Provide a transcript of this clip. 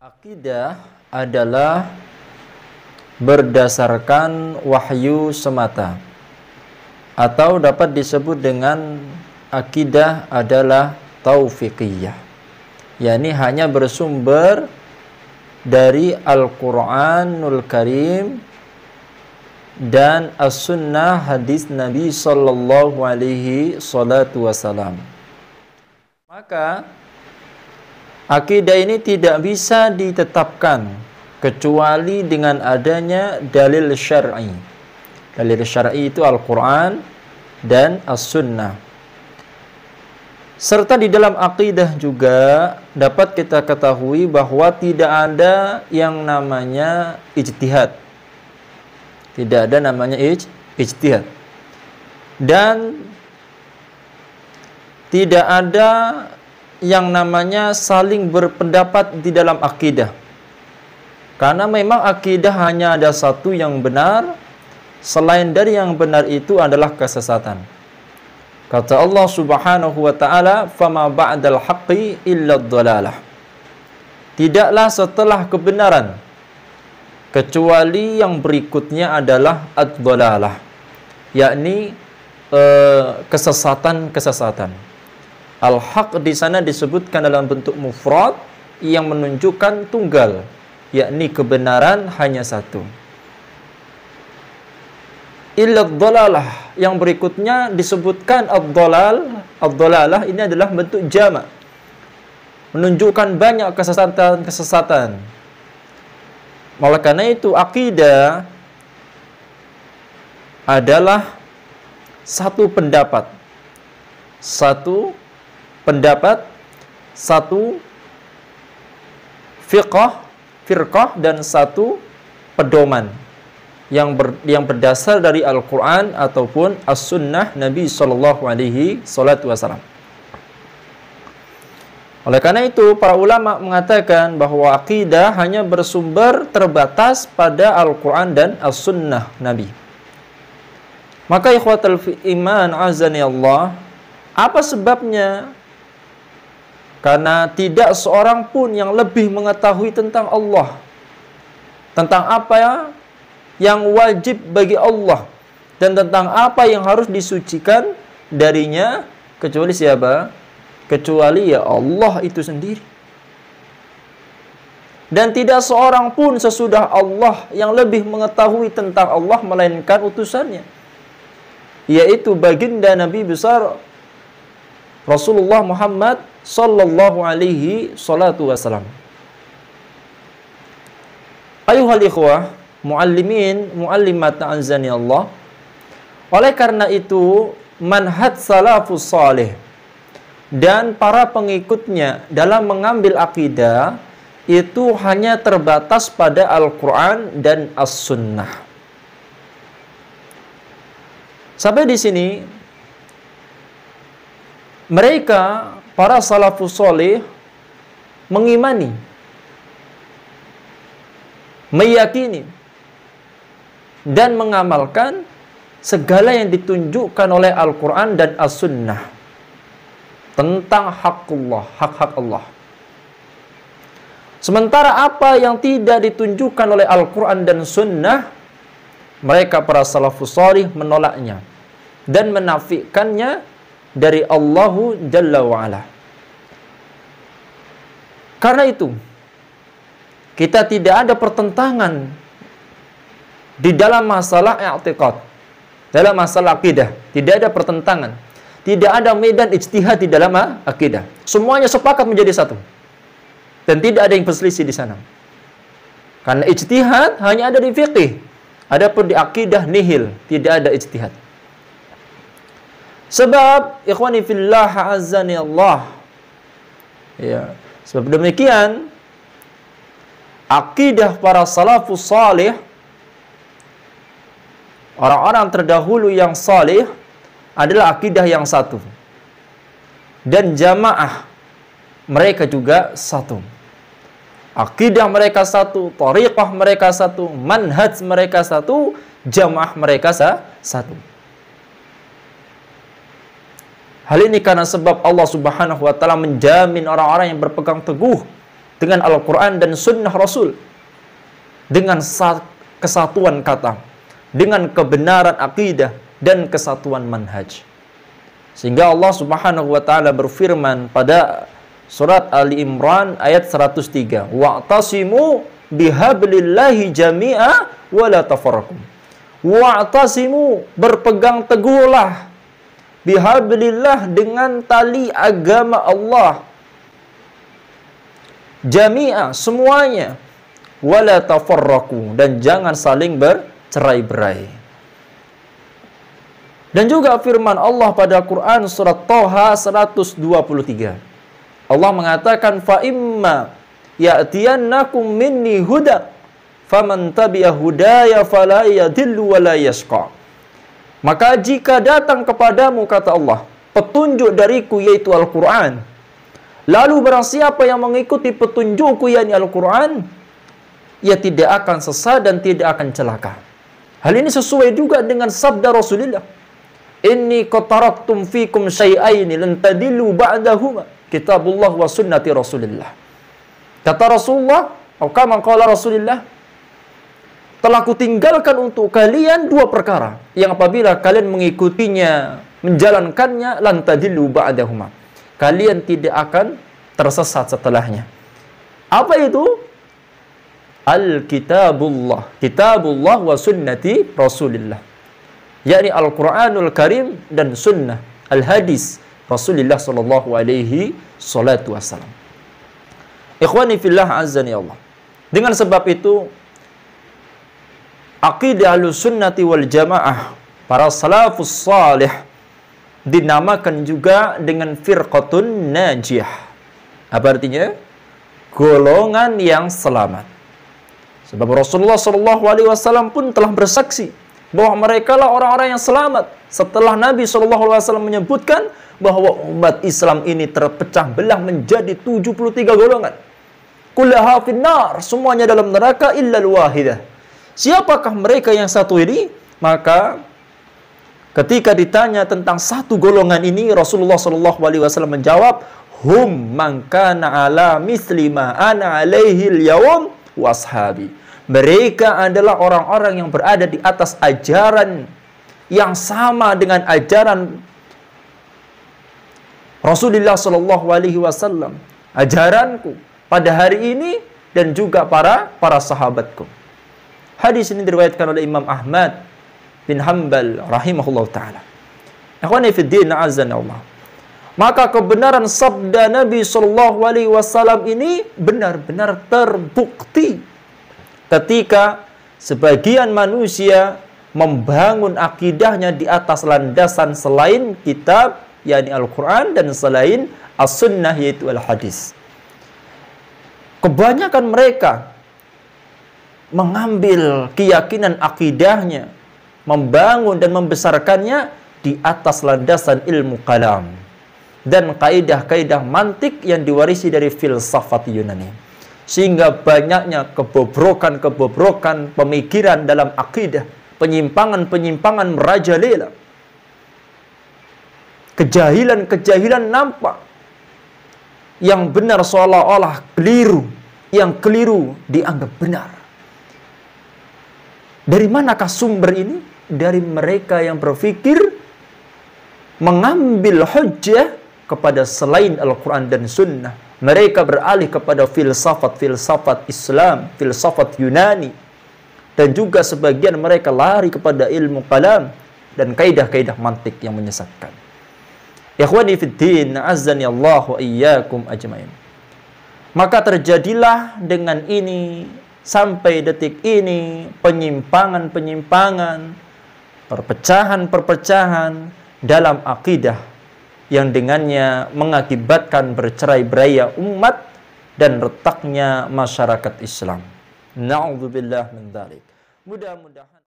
Akidah adalah berdasarkan wahyu semata, atau dapat disebut dengan akidah adalah taufiqiyah, yakni hanya bersumber dari Al-Quranul Karim dan As-Sunnah hadis Nabi Sallallahu Alaihi Wasallam. Maka akidah ini tidak bisa ditetapkan kecuali dengan adanya dalil syar'i. Dalil syar'i itu Al-Quran dan As-Sunnah. Serta di dalam akidah juga dapat kita ketahui bahwa tidak ada yang namanya ijtihad. Tidak ada namanya ijtihad. Dan tidak ada yang namanya saling berpendapat di dalam akidah. Karena memang akidah hanya ada satu yang benar, selain dari yang benar itu adalah kesesatan. Kata Allah Subhanahu wa taala, "Fama ba'dal haqqi illa dhalalah." Tidaklah setelah kebenaran kecuali yang berikutnya adalah ad-dhalalah, yakni kesesatan-kesesatan. Al-haq di sana disebutkan dalam bentuk mufrad yang menunjukkan tunggal, yakni kebenaran hanya satu. Illa dhalalah, yang berikutnya disebutkan ad-dhalalah ini adalah bentuk jama', menunjukkan banyak kesesatan-kesesatan. Oleh karena itu akidah adalah satu pendapat, satu firqah dan satu pedoman yang berdasar dari Al-Quran ataupun As-Sunnah Nabi Sallallahu Alaihi Wasallam. Oleh karena itu para ulama mengatakan bahwa akidah hanya bersumber terbatas pada Al-Quran dan As-Sunnah Nabi. Maka ikhwatal iman azani Allah, apa sebabnya? Karena tidak seorang pun yang lebih mengetahui tentang Allah, tentang apa yang wajib bagi Allah, dan tentang apa yang harus disucikan darinya, kecuali siapa? Kecuali ya Allah itu sendiri. Dan tidak seorang pun sesudah Allah yang lebih mengetahui tentang Allah melainkan utusannya, yaitu baginda Nabi besar Rasulullah Muhammad Sallallahu Alaihi Wasallam. Ayuhal ikhwah, muallimin, muallimat azani Allah. Oleh karena itu, manhaj salafus salih dan para pengikutnya dalam mengambil akidah itu hanya terbatas pada Al-Quran dan As-Sunnah. Sampai di sini mereka, para salafus salih, mengimani, meyakini, dan mengamalkan segala yang ditunjukkan oleh Al-Quran dan As-Sunnah tentang hakullah, hak-hak Allah. Sementara apa yang tidak ditunjukkan oleh Al-Quran dan Sunnah, mereka para salafus salih menolaknya dan menafikannya dari Allahu Jalla wa'ala. Karena itu, kita tidak ada pertentangan di dalam masalah i'tiqad, dalam masalah akidah. Tidak ada pertentangan. Tidak ada medan ijtihad di dalam akidah. Semuanya sepakat menjadi satu. Dan tidak ada yang berselisih di sana. Karena ijtihad hanya ada di fiqih. Adapun di akidah nihil, tidak ada ijtihad. Sebab ikhwani fillah azani Allah, ya, sebab demikian akidah para salafus salih, orang-orang terdahulu yang salih, adalah akidah yang satu, dan jamaah mereka juga satu. Akidah mereka satu, thariqah mereka satu, manhaj mereka satu, jamaah mereka satu. Hal ini karena sebab Allah Subhanahu wa taala menjamin orang-orang yang berpegang teguh dengan Al-Quran dan Sunnah Rasul, dengan kesatuan kata, dengan kebenaran akidah dan kesatuan manhaj. Sehingga Allah Subhanahu wa taala berfirman pada surat Ali Imran ayat 103, "Wa'tasimu bihablillahi jami'a wa la tafarraqu." Wa'tasimu, berpegang teguhlah, bihablillah, dengan tali agama Allah, jami'a, semuanya, wala tafarraqu, dan jangan saling bercerai-berai. Dan juga firman Allah pada Quran surat Thaha 123. Allah mengatakan, fa imma ya'tiyannakum minni huda faman tabi'a hudaya fala yadhillu wa la yashqa. Maka jika datang kepadamu, kata Allah, petunjuk dariku yaitu Al-Quran, lalu barang siapa yang mengikuti petunjukku yakni Al-Quran, ia tidak akan sesat dan tidak akan celaka. Hal ini sesuai juga dengan sabda Rasulullah, inni qad taraktum fikum syai'aini lan tadillu ba'dahuma, kitabullah wa sunnati Rasulillah. Kata Rasulullah, atau kama qala Rasulullah, telah kutinggalkan untuk kalian dua perkara yang apabila kalian mengikutinya, menjalankannya, lan tadillu ba'dahuma, kalian tidak akan tersesat setelahnya. Apa itu? Al-kitabullah, kitabullah wa sunnati Rasulillah, yakni Al-Quranul Karim dan sunnah, al-hadis Rasulullah sallallahu alaihi salatu wassalam. Ikhwani fillah azani Allah. Dengan sebab itu, aqidah Ahlussunnati wal Jamaah, para salafus salih, dinamakan juga dengan firqatun najiyah. Apa artinya? Golongan yang selamat. Sebab Rasulullah SAW pun telah bersaksi bahwa mereka lah orang-orang yang selamat. Setelah Nabi SAW menyebutkan bahwa umat Islam ini terpecah belah menjadi 73 golongan. Kullaha finnar, semuanya dalam neraka illa al-wahidah. Siapakah mereka yang satu ini? Maka ketika ditanya tentang satu golongan ini, Rasulullah SAW menjawab, hum man kana ala misli ma ana alaihi al-yawm washabi. Mereka adalah orang-orang yang berada di atas ajaran yang sama dengan ajaran Rasulullah SAW, ajaranku pada hari ini dan juga para sahabatku. Hadis ini diriwayatkan oleh Imam Ahmad bin Hanbal rahimahullah ta'ala. Ikhwani fi din, azanallah. Maka kebenaran sabda Nabi SAW ini benar-benar terbukti ketika sebagian manusia membangun akidahnya di atas landasan selain kitab, yakni Al-Quran, dan selain As-Sunnah, yaitu Al-Hadis. Kebanyakan mereka mengambil keyakinan akidahnya, membangun dan membesarkannya di atas landasan ilmu kalam dan kaidah-kaidah mantik yang diwarisi dari filsafat Yunani. Sehingga banyaknya kebobrokan-kebobrokan pemikiran dalam akidah, penyimpangan-penyimpangan merajalela, kejahilan-kejahilan nampak, yang benar seolah-olah keliru, yang keliru dianggap benar. Dari manakah sumber ini? Dari mereka yang berpikir mengambil hujjah kepada selain Al-Quran dan Sunnah. Mereka beralih kepada filsafat-filsafat Islam, filsafat Yunani. Dan juga sebagian mereka lari kepada ilmu kalam dan kaidah-kaidah mantik yang menyesatkan. Ikhwani fiddin, azani Allah wa iyyakum ajmain. Maka terjadilah dengan ini sampai detik ini penyimpangan-penyimpangan, perpecahan-perpecahan dalam akidah yang dengannya mengakibatkan bercerai-berai umat dan retaknya masyarakat Islam. Na'udzubillah min dzalik. Mudah-mudahan